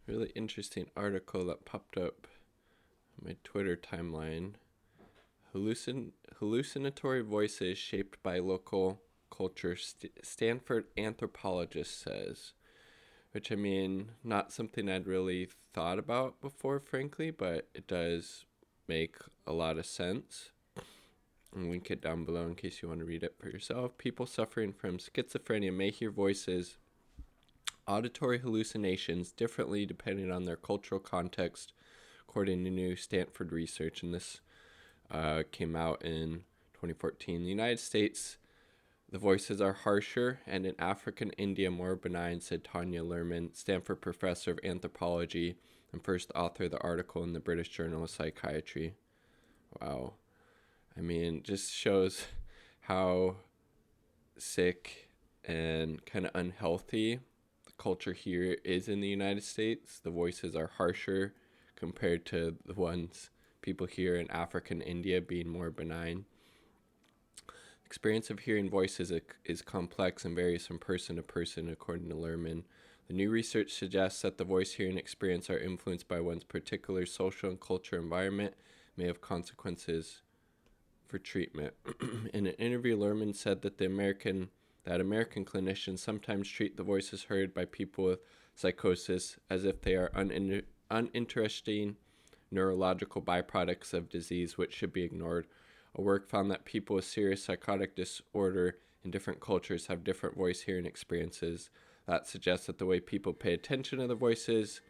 Really interesting article that popped up on my Twitter timeline. Hallucinatory voices shaped by local culture, Stanford anthropologist says. Which, I mean, not something I'd really thought about before, frankly, but it does make a lot of sense. I'll link it down below in case you want to read it for yourself. People suffering from schizophrenia may hear voices, auditory hallucinations, differently depending on their cultural context, according to new Stanford research. And this came out in 2014. In the United States, the voices are harsher, and in African India more benign, said Tanya Lerman, Stanford professor of anthropology and first author of the article in the British Journal of Psychiatry. Wow. I mean, just shows how sick and kind of unhealthy the culture here is in the United States. The voices are harsher compared to the ones people hear in African India being more benign. Experience of hearing voices is complex and varies from person to person, according to Lerman. The new research suggests that the voice hearing experience are influenced by one's particular social and cultural environment, may have consequences for treatment. In an interview, Lerman said that American clinicians sometimes treat the voices heard by people with psychosis as if they are uninteresting neurological byproducts of disease which should be ignored. A work found that people with serious psychotic disorder in different cultures have different voice hearing experiences. That suggests that the way people pay attention to the voices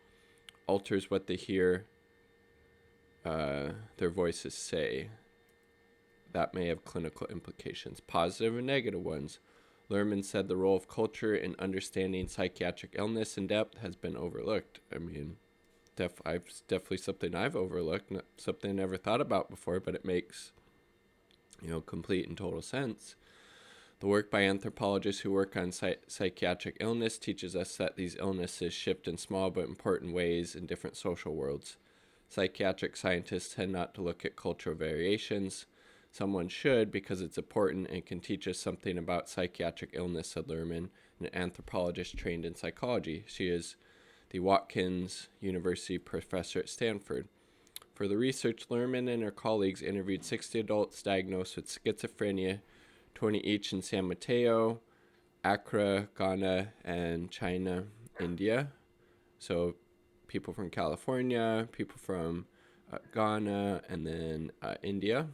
alters what they hear their voices say. That may have clinical implications, positive and negative ones. Lerman said the role of culture in understanding psychiatric illness in depth has been overlooked. I mean, definitely something I've overlooked, not something I never thought about before, but it makes complete and total sense. The work by anthropologists who work on psychiatric illness teaches us that these illnesses shift in small but important ways in different social worlds. Psychiatric scientists tend not to look at cultural variations. Someone should, because it's important and can teach us something about psychiatric illness, said Lerman, an anthropologist trained in psychology. She is the Watkins University professor at Stanford. For the research, Lerman and her colleagues interviewed 60 adults diagnosed with schizophrenia, 20 each in San Mateo, Accra, Ghana, and China, India. So people from California, people from Ghana, and then India.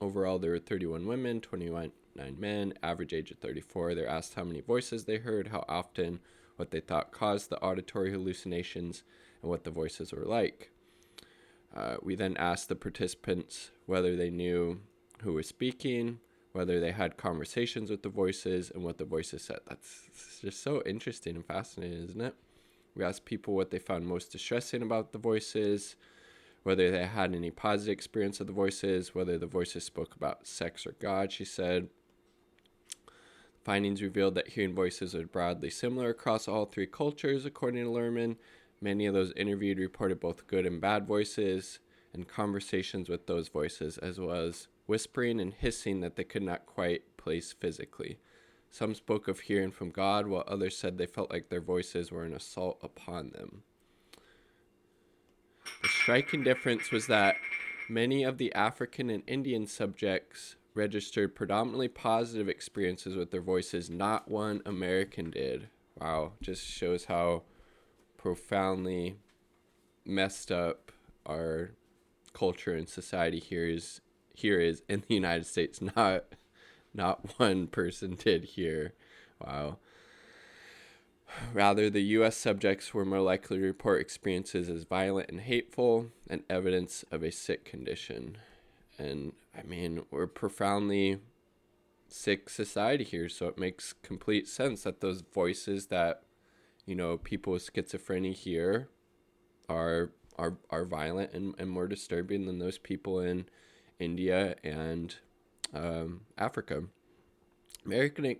Overall, there were 31 women, 29 men, average age of 34. They're asked how many voices they heard, how often, what they thought caused the auditory hallucinations, and what the voices were like. We then asked the participants whether they knew who was speaking, whether they had conversations with the voices, and what the voices said. That's just so interesting and fascinating, isn't it? We asked people what they found most distressing about the voices, whether they had any positive experience of the voices, whether the voices spoke about sex or God, she said. Findings revealed that hearing voices are broadly similar across all three cultures, according to Lerman. Many of those interviewed reported both good and bad voices and conversations with those voices, as well as whispering and hissing that they could not quite place physically. Some spoke of hearing from God, while others said they felt like their voices were an assault upon them. The striking difference was that many of the African and Indian subjects registered predominantly positive experiences with their voices. Not one American did. Wow, just shows how profoundly messed up our culture and society here is in the United States. Not one person did here. Wow. Rather, the U.S. subjects were more likely to report experiences as violent and hateful and evidence of a sick condition. And I mean, we're profoundly sick society here, so it makes complete sense that those voices that people with schizophrenia hear are violent and more disturbing than those people in India and Africa. American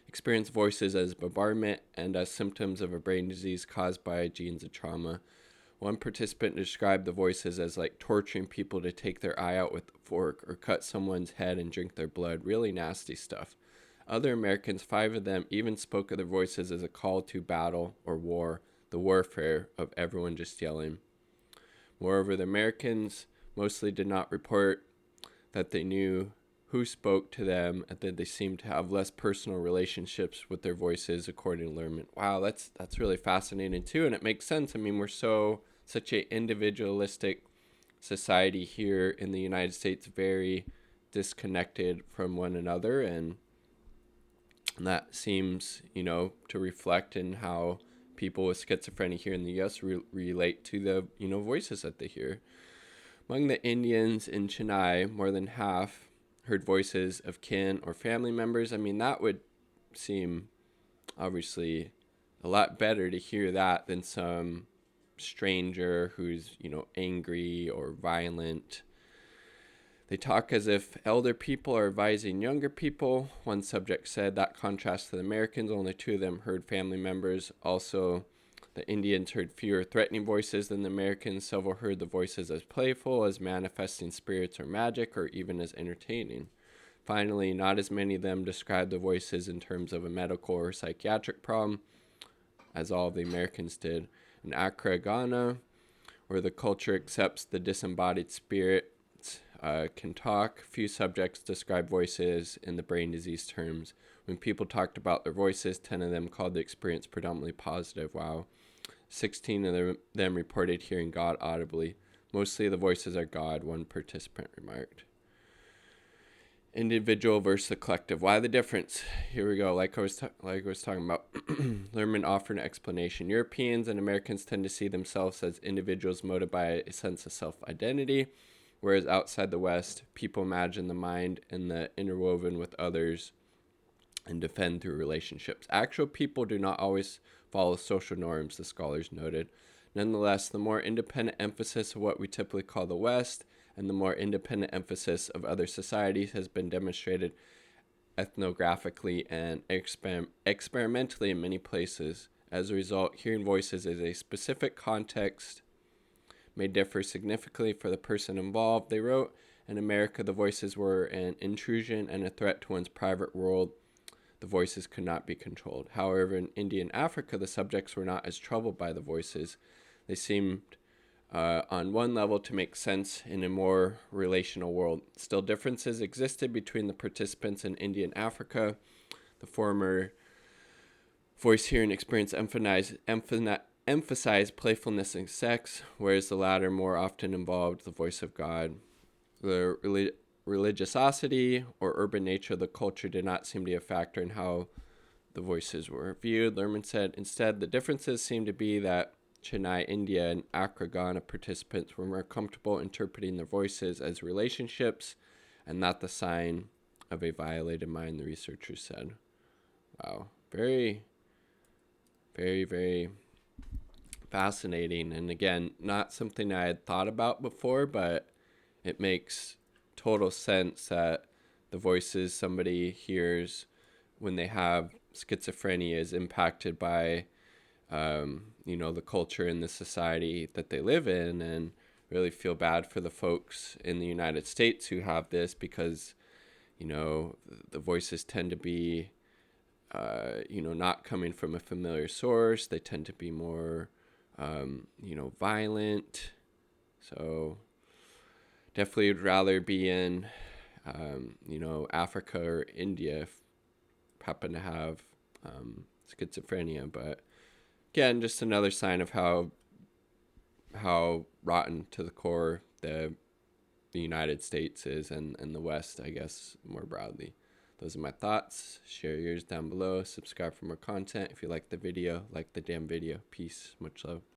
experience voices as bombardment and as symptoms of a brain disease caused by genes of trauma. One participant described the voices as like torturing people to take their eye out with a fork or cut someone's head and drink their blood. Really nasty stuff. Other Americans, 5 of them, even spoke of their voices as a call to battle or war. the warfare of everyone just yelling. Moreover, the Americans mostly did not report that they knew who spoke to them, and that they seemed to have less personal relationships with their voices, according to Lerman. Wow, that's really fascinating too, and it makes sense. I mean, we're such a individualistic society here in the United States, very disconnected from one another, and that seems, to reflect in how people with schizophrenia here in the U.S. relate to the, voices that they hear. Among the Indians in Chennai, more than half heard voices of kin or family members. I mean, that would seem obviously a lot better to hear that than some stranger who's, angry or violent. They talk as if elder people are advising younger people. One subject said that contrasts to the Americans. Only 2 of them heard family members. Also, the Indians heard fewer threatening voices than the Americans. Several heard the voices as playful, as manifesting spirits or magic, or even as entertaining. Finally, not as many of them described the voices in terms of a medical or psychiatric problem, as all of the Americans did. In Accra, Ghana, where the culture accepts the disembodied spirit can talk, few subjects describe voices in the brain disease terms. When people talked about their voices, 10 of them called the experience predominantly positive. Wow. 16 of them reported hearing God audibly. Mostly the voices are God, one participant remarked. Individual versus the collective. Why the difference? Here we go. Like I was talking about, Lerman offered an explanation. Europeans and Americans tend to see themselves as individuals motivated by a sense of self-identity, whereas outside the West, people imagine the mind and the interwoven with others and defend through relationships. Actual people do not always follow social norms, the scholars noted. Nonetheless, the more independent emphasis of what we typically call the West and the more independent emphasis of other societies has been demonstrated ethnographically and experimentally in many places. As a result, hearing voices is a specific context may differ significantly for the person involved. They wrote, in America, the voices were an intrusion and a threat to one's private world. The voices could not be controlled. However, in India and Africa, the subjects were not as troubled by the voices. They seemed, on one level, to make sense in a more relational world. Still, differences existed between the participants in India and Africa. The former voice hearing experience emphasized playfulness and sex, whereas the latter more often involved the voice of God. The religiosity or urban nature of the culture did not seem to be a factor in how the voices were viewed. Lerman said, instead, the differences seem to be that Chennai, India, and Accra, Ghana participants were more comfortable interpreting their voices as relationships and not the sign of a violated mind, the researchers said. Wow. Very, very, very fascinating. And again, not something I had thought about before, but it makes total sense that the voices somebody hears when they have schizophrenia is impacted by, the culture and the society that they live in, and really feel bad for the folks in the United States who have this because, the voices tend to be, not coming from a familiar source. They tend to be more, violent. So definitely would rather be in, Africa or India if happen to have schizophrenia. But again, just another sign of how rotten to the core the United States is, and the West, I guess, more broadly. Those are my thoughts. Share yours down below. Subscribe for more content. If you like the video, like the damn video. Peace. Much love.